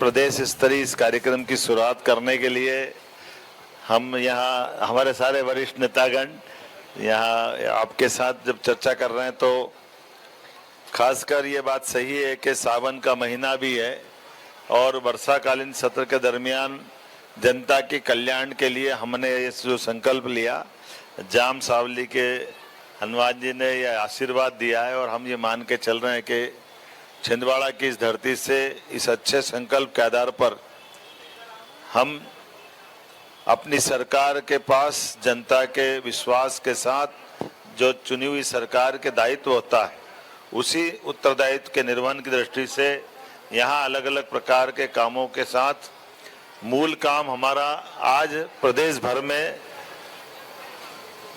प्रदेश स्तरीय इस कार्यक्रम की शुरुआत करने के लिए हम यहाँ हमारे सारे वरिष्ठ नेतागण यहाँ आपके साथ जब चर्चा कर रहे हैं तो खासकर ये बात सही है कि सावन का महीना भी है और वर्षाकालीन सत्र के दरमियान जनता के कल्याण के लिए हमने ये जो संकल्प लिया, जाम सावली के हनुमान जी ने यह आशीर्वाद दिया है और हम ये मान के चल रहे हैं कि छिंदवाड़ा की इस धरती से इस अच्छे संकल्प के आधार पर हम अपनी सरकार के पास जनता के विश्वास के साथ जो चुनी हुई सरकार के दायित्व होता है उसी उत्तरदायित्व के निर्वहन की दृष्टि से यहाँ अलग अलग प्रकार के कामों के साथ मूल काम हमारा आज प्रदेश भर में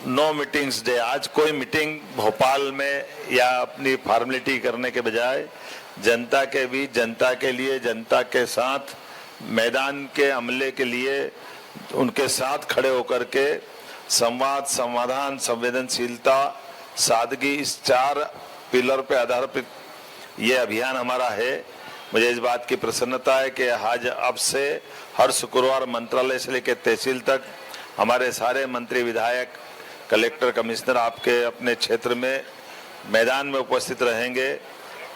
नो मीटिंग्स डे, आज कोई मीटिंग भोपाल में या अपनी फॉर्मेलिटी करने के बजाय जनता के बीच, जनता के लिए, जनता के साथ मैदान के अमले के लिए उनके साथ खड़े होकर के संवाद, समाधान, संवेदनशीलता, सादगी, इस 4 पिलर पे आधारित ये अभियान हमारा है। मुझे इस बात की प्रसन्नता है कि आज अब से हर शुक्रवार मंत्रालय से लेकर तहसील तक हमारे सारे मंत्री, विधायक, कलेक्टर, कमिश्नर आपके अपने क्षेत्र में मैदान में उपस्थित रहेंगे।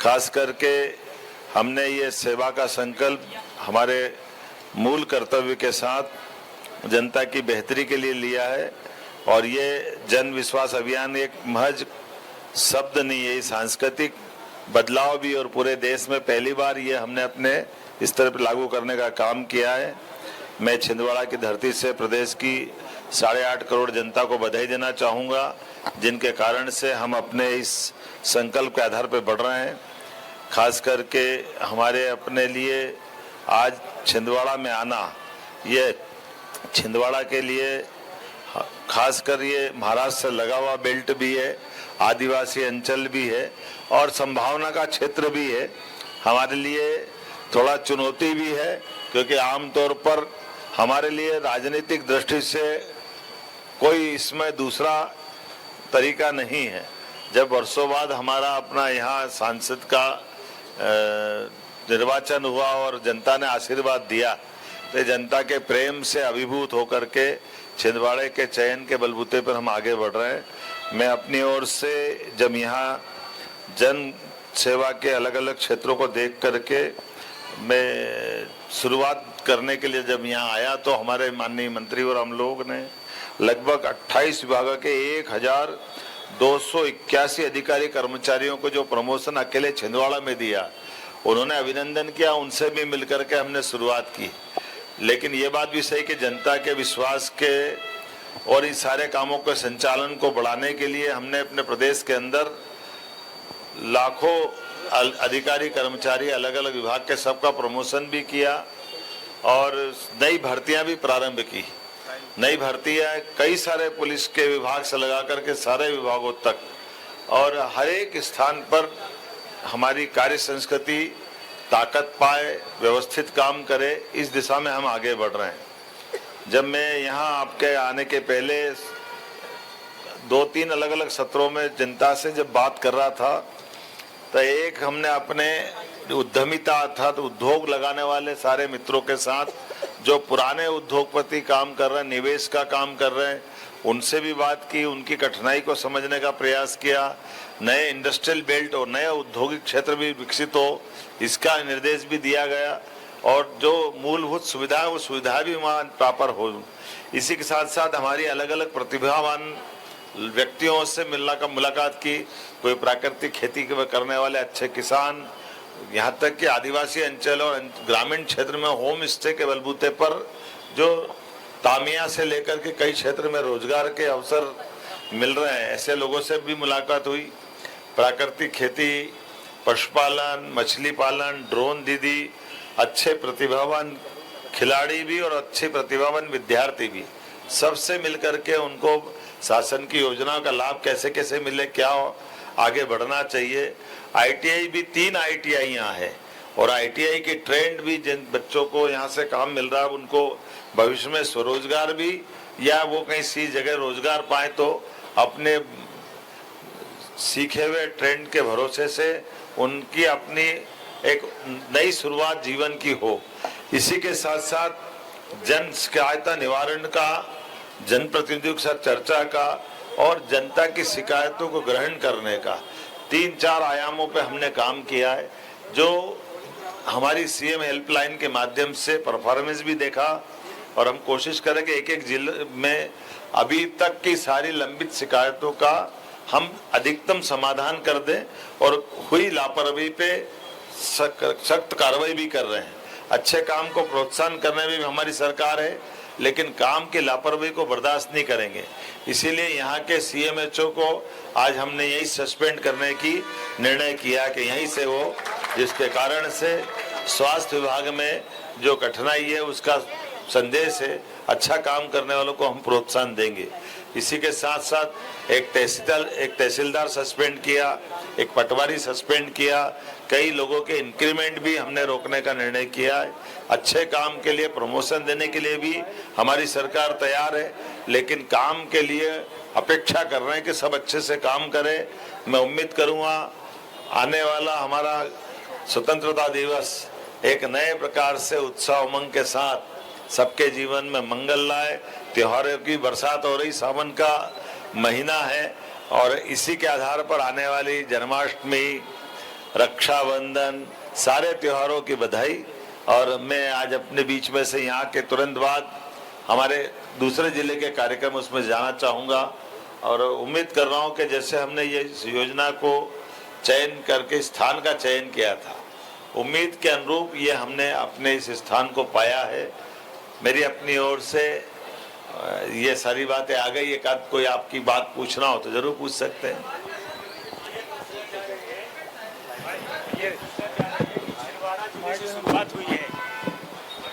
खास करके हमने ये सेवा का संकल्प हमारे मूल कर्तव्य के साथ जनता की बेहतरी के लिए लिया है और ये जन विश्वास अभियान एक महज शब्द नहीं है, सांस्कृतिक बदलाव भी और पूरे देश में पहली बार ये हमने अपने स्तर पर लागू करने का काम किया है। मैं छिंदवाड़ा की धरती से प्रदेश की 8.5 करोड़ जनता को बधाई देना चाहूँगा, जिनके कारण से हम अपने इस संकल्प के आधार पर बढ़ रहे हैं। खास करके हमारे अपने लिए आज छिंदवाड़ा में आना, ये छिंदवाड़ा के लिए खासकर ये महाराष्ट्र से लगा हुआ बेल्ट भी है, आदिवासी अंचल भी है और संभावना का क्षेत्र भी है। हमारे लिए थोड़ा चुनौती भी है क्योंकि आमतौर पर हमारे लिए राजनीतिक दृष्टि से कोई इसमें दूसरा तरीका नहीं है। जब वर्षों बाद हमारा अपना यहाँ सांसद का निर्वाचन हुआ और जनता ने आशीर्वाद दिया तो जनता के प्रेम से अभिभूत होकर के छिंदवाड़े के चयन के बलबूते पर हम आगे बढ़ रहे हैं। मैं अपनी ओर से जब यहाँ जन सेवा के अलग अलग क्षेत्रों को देख करके मैं शुरुआत करने के लिए जब यहाँ आया तो हमारे माननीय मंत्री और हम लोग ने लगभग 28 विभागों के 1281 अधिकारी कर्मचारियों को जो प्रमोशन अकेले छिंदवाड़ा में दिया, उन्होंने अभिनंदन किया, उनसे भी मिलकर के हमने शुरुआत की। लेकिन ये बात भी सही कि जनता के विश्वास के और इस सारे कामों के संचालन को बढ़ाने के लिए हमने अपने प्रदेश के अंदर लाखों अधिकारी कर्मचारी अलग अलग विभाग के सबका प्रमोशन भी किया और नई भर्तियां भी प्रारंभ की। नई भर्तियां कई सारे पुलिस के विभाग से लगा करके सारे विभागों तक और हर एक स्थान पर हमारी कार्य संस्कृति ताकत पाए, व्यवस्थित काम करे, इस दिशा में हम आगे बढ़ रहे हैं। जब मैं यहाँ आपके आने के पहले 2-3 अलग अलग सत्रों में जनता से जब बात कर रहा था तो एक हमने अपने उद्यमिता अर्थात उद्योग लगाने वाले सारे मित्रों के साथ जो पुराने उद्योगपति काम कर रहे हैं, निवेश का काम कर रहे हैं, उनसे भी बात की, उनकी कठिनाई को समझने का प्रयास किया। नए इंडस्ट्रियल बेल्ट और नए औद्योगिक क्षेत्र भी विकसित हो, इसका निर्देश भी दिया गया और जो मूलभूत सुविधा है वो सुविधा भी वहाँ प्रॉपर हो। इसी के साथ साथ हमारी अलग अलग प्रतिभावान व्यक्तियों से मुलाकात की, कोई प्राकृतिक खेती करने वाले अच्छे किसान, यहाँ तक कि आदिवासी अंचल और ग्रामीण क्षेत्र में होम स्टे के बलबूते पर जो तामिया से लेकर के कई क्षेत्र में रोजगार के अवसर मिल रहे हैं, ऐसे लोगों से भी मुलाकात हुई। प्राकृतिक खेती, पशुपालन, मछली पालन, ड्रोन दीदी, अच्छे प्रतिभावान खिलाड़ी भी और अच्छे प्रतिभावान विद्यार्थी भी, सबसे मिलकर के उनको शासन की योजनाओं का लाभ कैसे कैसे मिले, क्या आगे बढ़ना चाहिए। ITI भी 3 ITI यहाँ है और ITI की ट्रेंड भी जिन बच्चों को यहाँ से काम मिल रहा है उनको भविष्य में स्वरोजगार भी या वो कहीं सी जगह रोजगार पाए तो अपने सीखे हुए ट्रेंड के भरोसे से उनकी अपनी एक नई शुरुआत जीवन की हो। इसी के साथ साथ जन शिकायत निवारण का, जनप्रतिनिधियों के साथ चर्चा का और जनता की शिकायतों को ग्रहण करने का 3-4 आयामों पे हमने काम किया है, जो हमारी सीएम हेल्पलाइन के माध्यम से परफॉर्मेंस भी देखा। और हम कोशिश करें कि एक-एक जिले में अभी तक की सारी लंबित शिकायतों का हम अधिकतम समाधान कर दें और हुई लापरवाही पे सख्त कार्रवाई भी कर रहे हैं। अच्छे काम को प्रोत्साहन करने में भी हमारी सरकार है, लेकिन काम की लापरवाही को बर्दाश्त नहीं करेंगे। इसीलिए यहाँ के सीएमएचओ को आज हमने यही सस्पेंड करने की निर्णय किया कि यहीं से वो, जिसके कारण से स्वास्थ्य विभाग में जो कठिनाई है उसका संदेश है, अच्छा काम करने वालों को हम प्रोत्साहन देंगे। इसी के साथ साथ एक तहसीलदार सस्पेंड किया, एक पटवारी सस्पेंड किया, कई लोगों के इंक्रीमेंट भी हमने रोकने का निर्णय किया है। अच्छे काम के लिए प्रमोशन देने के लिए भी हमारी सरकार तैयार है, लेकिन काम के लिए अपेक्षा कर रहे हैं कि सब अच्छे से काम करें। मैं उम्मीद करूँगा आने वाला हमारा स्वतंत्रता दिवस एक नए प्रकार से उत्साह उमंग के साथ सबके जीवन में मंगल लाए। त्योहारों की बरसात हो रही, सावन का महीना है और इसी के आधार पर आने वाली जन्माष्टमी, रक्षाबंधन, सारे त्योहारों की बधाई। और मैं आज अपने बीच में से यहाँ के तुरंत बाद हमारे दूसरे जिले के कार्यक्रम उसमें जाना चाहूँगा और उम्मीद कर रहा हूँ कि जैसे हमने ये इस योजना को चयन करके स्थान का चयन किया था, उम्मीद के अनुरूप ये हमने अपने इस स्थान को पाया है। मेरी अपनी ओर से ये सारी बातें आ गई। एक आध कोई आपकी बात पूछना हो तो जरूर पूछ सकते हैं।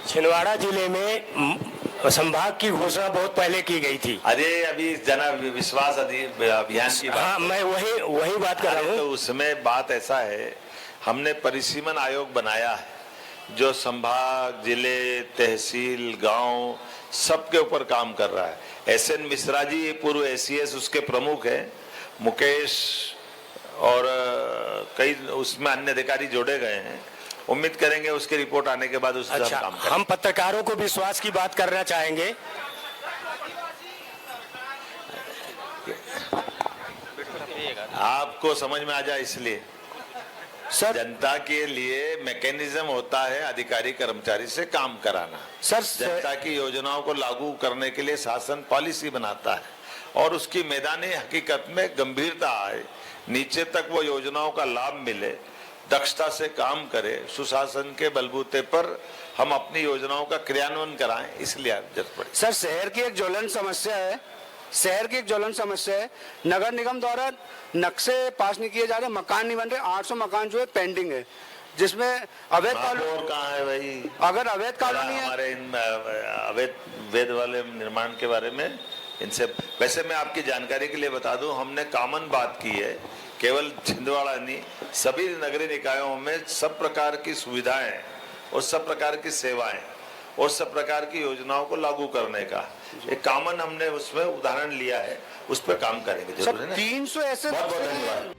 छिंदवाड़ा जिले में संभाग की घोषणा बहुत पहले की गई थी। अरे अभी जन विश्वास अभियान की बात, हाँ, मैं वही बात कर रहा हूँ। तो उसमें बात ऐसा है, हमने परिसीमन आयोग बनाया है जो संभाग, जिले, तहसील, गांव सबके ऊपर काम कर रहा है। एसएन मिश्रा जी पूर्व एसीएस उसके प्रमुख हैं, मुकेश और कई उसमें अन्य अधिकारी जोड़े गए हैं। उम्मीद करेंगे उसकी रिपोर्ट आने के बाद उसका अच्छा, काम करें। हम पत्रकारों को विश्वास की बात करना चाहेंगे। आपको समझ में आ जाए इसलिए सर, जनता के लिए मैकेनिज्म होता है अधिकारी कर्मचारी से काम कराना। सर, जनता की योजनाओं को लागू करने के लिए शासन पॉलिसी बनाता है और उसकी मैदानी हकीकत में गंभीरता आए, नीचे तक वो योजनाओं का लाभ मिले, दक्षता से काम करे, सुशासन के बलबूते पर हम अपनी योजनाओं का क्रियान्वयन कराएं, इसलिए जरूरत पड़ी। सर, शहर की एक ज्वलन समस्या है। नगर निगम द्वारा नक्शे पास नहीं किए जा रहे, मकान नहीं बन रहे, 800 मकान जो है पेंडिंग है, जिसमें अवैध कॉलोनी कहाँ है भाई? अगर अवैध कॉलोनी है, हमारे इन अवैध वाले निर्माण के बारे में इनसे, वैसे मैं आपकी जानकारी के लिए बता दूं, हमने कॉमन बात की है, केवल छिंदवाड़ा नहीं, सभी नगरीय निकायों में सब प्रकार की सुविधाएं और सब प्रकार की सेवाएं और सब प्रकार की योजनाओं को लागू करने का एक कॉमन हमने उसमें उदाहरण लिया है, उस पर काम करेंगे जरूर है ना। 300 ऐसे बहुत बहुत धन्यवाद।